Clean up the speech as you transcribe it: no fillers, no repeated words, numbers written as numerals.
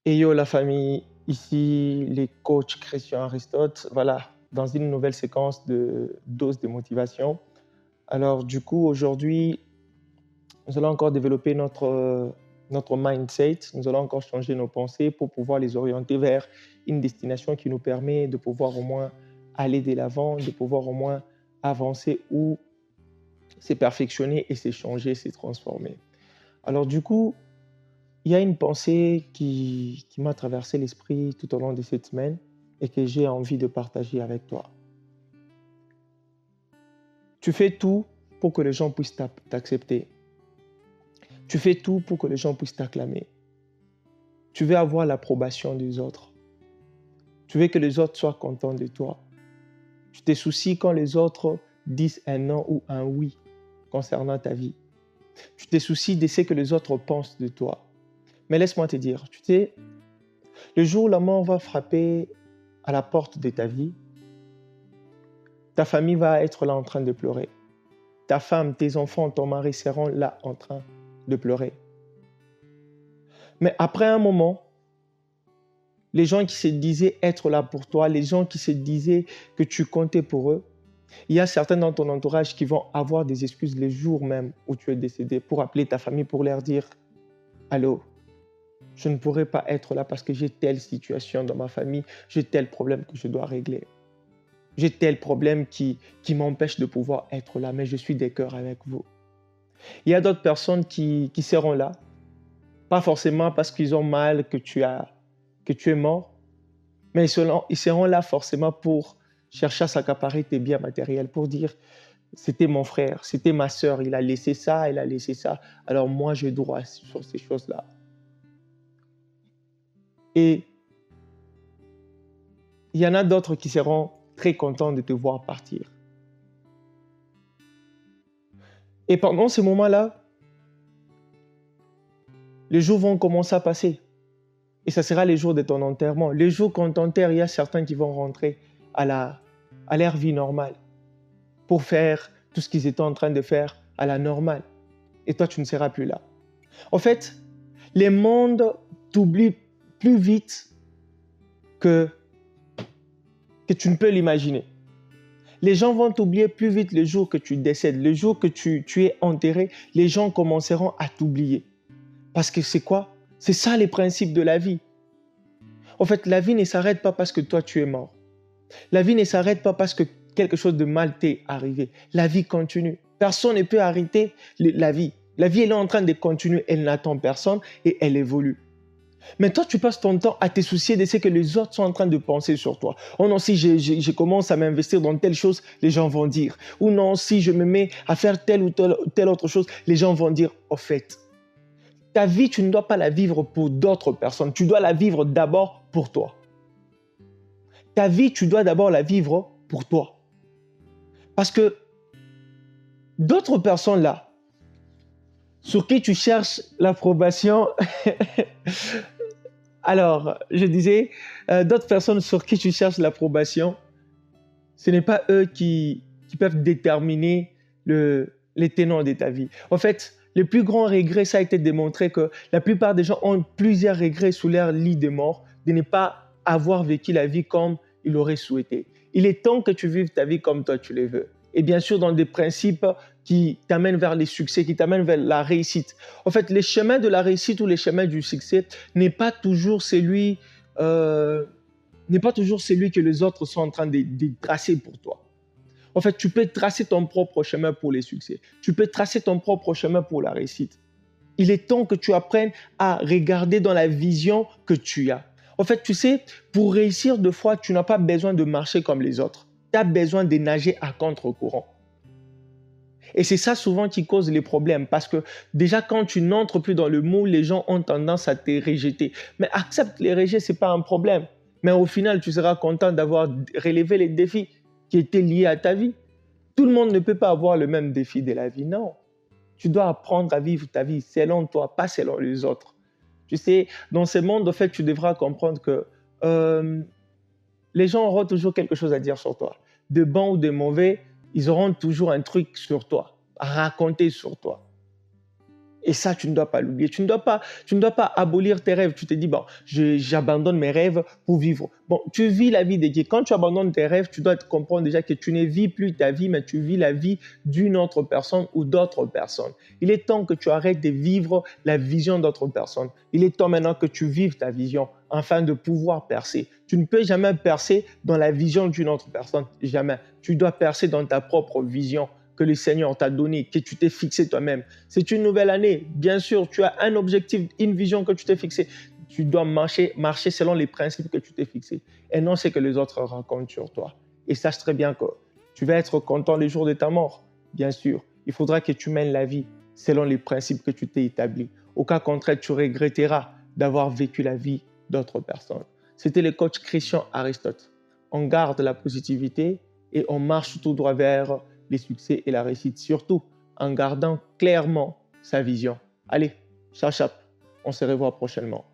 Et yo la famille, ici les coachs Christian Aristote, voilà, dans une nouvelle séquence de dose de motivation. Alors du coup, aujourd'hui, nous allons encore développer notre mindset, nous allons encore changer nos pensées pour pouvoir les orienter vers une destination qui nous permet de pouvoir au moins aller de l'avant, de pouvoir au moins avancer ou se perfectionner et s'échanger, se transformer. Alors du coup, il y a une pensée qui m'a traversé l'esprit tout au long de cette semaine et que j'ai envie de partager avec toi. Tu fais tout pour que les gens puissent t'accepter. Tu fais tout pour que les gens puissent t'acclamer. Tu veux avoir l'approbation des autres. Tu veux que les autres soient contents de toi. Tu te soucies quand les autres disent un non ou un oui concernant ta vie. Tu te soucies de ce que les autres pensent de toi. Mais laisse-moi te dire, tu sais, le jour où la mort va frapper à la porte de ta vie, ta famille va être là en train de pleurer. Ta femme, tes enfants, ton mari seront là en train de pleurer. Mais après un moment, les gens qui se disaient être là pour toi, les gens qui se disaient que tu comptais pour eux, il y a certains dans ton entourage qui vont avoir des excuses les jours même où tu es décédé pour appeler ta famille pour leur dire « Allô, je ne pourrais pas être là parce que j'ai telle situation dans ma famille, j'ai tel problème que je dois régler. J'ai tel problème qui m'empêche de pouvoir être là, mais je suis de cœur avec vous. » Il y a d'autres personnes qui seront là, pas forcément parce qu'ils ont mal que tu es mort, mais ils seront là forcément pour chercher à s'accaparer tes biens matériels, pour dire c'était mon frère, c'était ma sœur, il a laissé ça, alors moi je dois sur ces choses-là. Et il y en a d'autres qui seront très contents de te voir partir. Et pendant ce moment-là, les jours vont commencer à passer. Et ça sera les jours de ton enterrement. Les jours qu'on t'enterre, il y a certains qui vont rentrer à leur vie normale pour faire tout ce qu'ils étaient en train de faire à la normale. Et toi, tu ne seras plus là. En fait, les mondes t'oublient plus vite que tu ne peux l'imaginer. Les gens vont t'oublier plus vite le jour que tu décèdes, le jour que tu es enterré, les gens commenceront à t'oublier. Parce que c'est quoi? C'est ça les principes de la vie. En fait, la vie ne s'arrête pas parce que toi tu es mort. La vie ne s'arrête pas parce que quelque chose de mal t'est arrivé. La vie continue. Personne ne peut arrêter la vie. La vie, elle est en train de continuer. Elle n'attend personne et elle évolue. Mais toi, tu passes ton temps à te soucier de ce que les autres sont en train de penser sur toi. Oh non, si je commence à m'investir dans telle chose, les gens vont dire. Ou non, si je me mets à faire telle ou telle autre chose, les gens vont dire, au fait, ta vie, tu ne dois pas la vivre pour d'autres personnes. Tu dois la vivre d'abord pour toi. Ta vie, tu dois d'abord la vivre pour toi. Parce que d'autres personnes là, sur qui tu cherches l'approbation, alors, je disais, d'autres personnes sur qui tu cherches l'approbation, ce n'est pas eux qui peuvent déterminer les tenants de ta vie. En fait, le plus grand regret, ça a été démontré que la plupart des gens ont plusieurs regrets sous leur lit de mort de ne pas avoir vécu la vie comme ils l'auraient souhaité. Il est temps que tu vives ta vie comme toi tu le veux. Et bien sûr, dans des principes qui t'amènent vers les succès, qui t'amènent vers la réussite. En fait, les chemins de la réussite ou les chemins du succès n'est pas toujours celui que les autres sont en train de tracer pour toi. En fait, tu peux tracer ton propre chemin pour les succès. Tu peux tracer ton propre chemin pour la réussite. Il est temps que tu apprennes à regarder dans la vision que tu as. En fait, tu sais, pour réussir deux fois, tu n'as pas besoin de marcher comme les autres. Tu as besoin de nager à contre-courant. Et c'est ça souvent qui cause les problèmes parce que déjà quand tu n'entres plus dans le moule, les gens ont tendance à te rejeter. Mais accepte les rejets, ce n'est pas un problème. Mais au final, tu seras content d'avoir relevé les défis qui étaient liés à ta vie. Tout le monde ne peut pas avoir le même défi de la vie, non. Tu dois apprendre à vivre ta vie selon toi, pas selon les autres. Tu sais, dans ce monde, en fait, tu devras comprendre que les gens auront toujours quelque chose à dire sur toi. De bon ou de mauvais, ils auront toujours un truc sur toi, à raconter sur toi. Et ça, tu ne dois pas l'oublier. Tu ne dois pas abolir tes rêves. Tu te dis, bon, j'abandonne mes rêves pour vivre. Bon, tu vis la vie de Dieu. Quand tu abandonnes tes rêves, tu dois comprendre déjà que tu ne vis plus ta vie, mais tu vis la vie d'une autre personne ou d'autres personnes. Il est temps que tu arrêtes de vivre la vision d'autres personnes. Il est temps maintenant que tu vives ta vision afin de pouvoir percer. Tu ne peux jamais percer dans la vision d'une autre personne. Jamais. Tu dois percer dans ta propre vision que le Seigneur t'a donné, que tu t'es fixé toi-même. C'est une nouvelle année. Bien sûr, tu as un objectif, une vision que tu t'es fixée. Tu dois marcher selon les principes que tu t'es fixés et non ce que les autres racontent sur toi. Et sache très bien que tu vas être content le jour de ta mort. Bien sûr, il faudra que tu mènes la vie selon les principes que tu t'es établis. Au cas contraire, tu regretteras d'avoir vécu la vie d'autres personnes. C'était le coach Christian Aristote. On garde la positivité et on marche tout droit vers les succès et la réussite, surtout en gardant clairement sa vision. Allez, ciao, ciao, on se revoit prochainement.